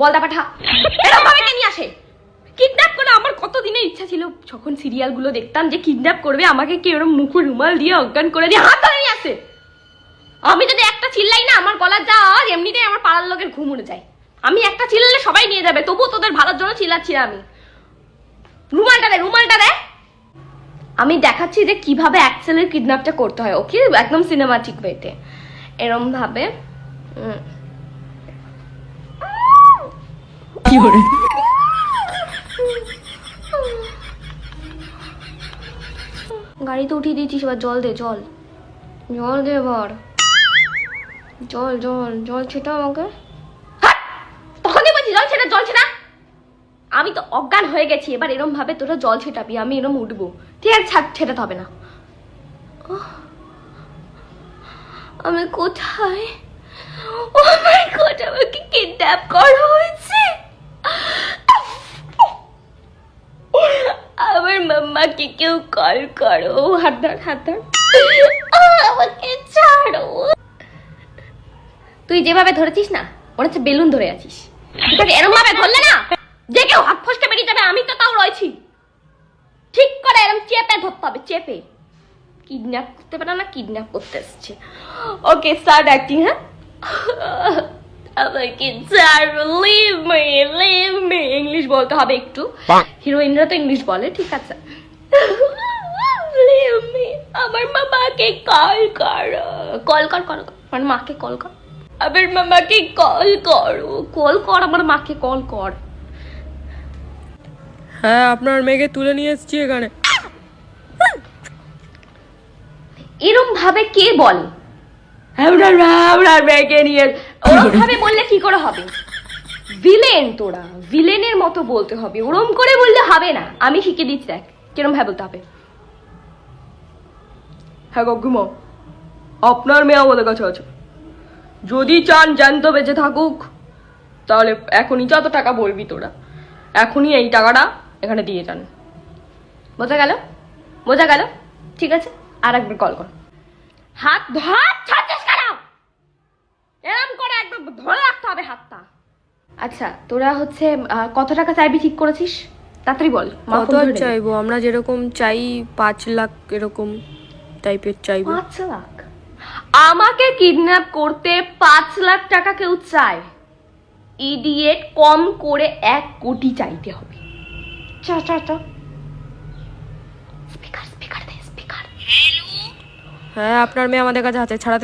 বলদা পাঠা এরকম ভাবে কে নিয়ে আসে? কিডন্যাপ করে আমার কত দিনের ইচ্ছা ছিল, যখন সিরিয়ালগুলো দেখতাম যে কিডন্যাপ করবে আমাকে কি ওরকম মুখে রুমাল দিয়ে অজ্ঞান করে দিয়ে হাত ধরে নিয়ে আসে। আমি যদি একটা চিল্লাই না, আমার গলার যা আওয়াজ এমনিতেই আমার পাড়ার লোকের ঘুম উড়ে যায়। আমি একটা চিল্লালে সবাই নিয়ে যাবে, তবু তোদের ভালোর জন্য চিল্লাচ্ছি না আমি। রুমালটা দে, রুমালটা দে। আমি দেখাচ্ছি যে কিভাবে অ্যাক্সেলের কিডন্যাপটা করতে হয়, ওকে? একদম সিনেমাটিক ওয়েতে, এরম ভাবে। কি করে গাড়িতে উঠিয়ে দিয়েছিস, এবার জল দে, জল জল দে, এবার জল জল জল ছেটা আমাকে। তখনই বলছি জল ছেটা, জল ছেটা। আমি তো অজ্ঞান হয়ে গেছি, এবার এরম ভাবে তোরা জল ছেটাবি, আমি এরম উঠবো, ঠিক আছে? ছেটাতে হবে না। আমি কোথায়? ও মাই গড, আমাকে কিডন্যাপ করা হয়েছে। আমার মাম্মাকে কেউ কল করো। হাত ধর, হাত ধর, আমাকে ছাড়ো। তুই যেভাবে ধরেছিস না, মনে হচ্ছে বেলুন ধরে আছিস। তোকে এরম ভাবে ধরলে না যে কেউ হাত ফসকে বেরিয়ে যাবে, আমি তো তাও রয়েছি। ঠিক করে এরম চেপে ধরতে হবে, চেপে। কিডন্যাপ করতে পারে না, কিডন্যাপ করতে এসছে। Okay, start acting. হ্যাঁ, আমাকে ছাড়ো, leave me, leave me. English বলতে হবে একটু, হিরোইনরা তো ইংলিশ বলে, ঠিক আছে? Leave me. আমার মামাকে কল করো, কল কর, কর, আমার মাকে কল কর, আমার মামাকে কল করো, কল কর, আমার মাকে কল কর। হ্যাঁ, আপনার মেয়েকে তুলে নিয়ে এসেছি এখানে। এরম ভাবে কে বলে আপনার মেয়েকে নিয়ে? ওরম ভাবে বললে কি করে হবে? ভিলেন তোরা, ভিলেনের মতো বলতে হবে, ওরম করে বললে হবে না। আমি শিখে দিচ্ছি, দেখ কিরম ভাবে বলতে হবে। হ্যাঁ কাকিমা, আপনার মেয়ে আমাদের কাছে আছে, যদি চান জ্যান্ত বেঁচে থাকুক তাহলে এখনই যত টাকা বলবি তোরা, এখনই এই টাকাটা এখানে দিয়ে যান। বোঝা গেল? বোঝা গেল? ঠিক আছে, আর একবার কল কর। হাত হাত ছাড়ছিস কেন? এরম করে একদম ধরে রাখতে হবে হাতটা। আচ্ছা, তোরা হচ্ছে কত টাকা চাইবি ঠিক করেছিস? তাড়াতাড়ি বল। কত আর চাইবো? আমরা যেরকম চাই 5 লাখ এরকম টাইপের চাইবো। 5 লাখ? আমাকে কিডন্যাপ করতে 5 লাখ টাকা কেউ চায়? ইডিয়েট, কম করে 1 কোটি চাইতে হবে। চা চা চা। স্পিকার, স্পিকার দে, স্পিকার। হ্যাঁ, আপনার মেয়ে আমাদের কাছে আছে, ছাড়াতে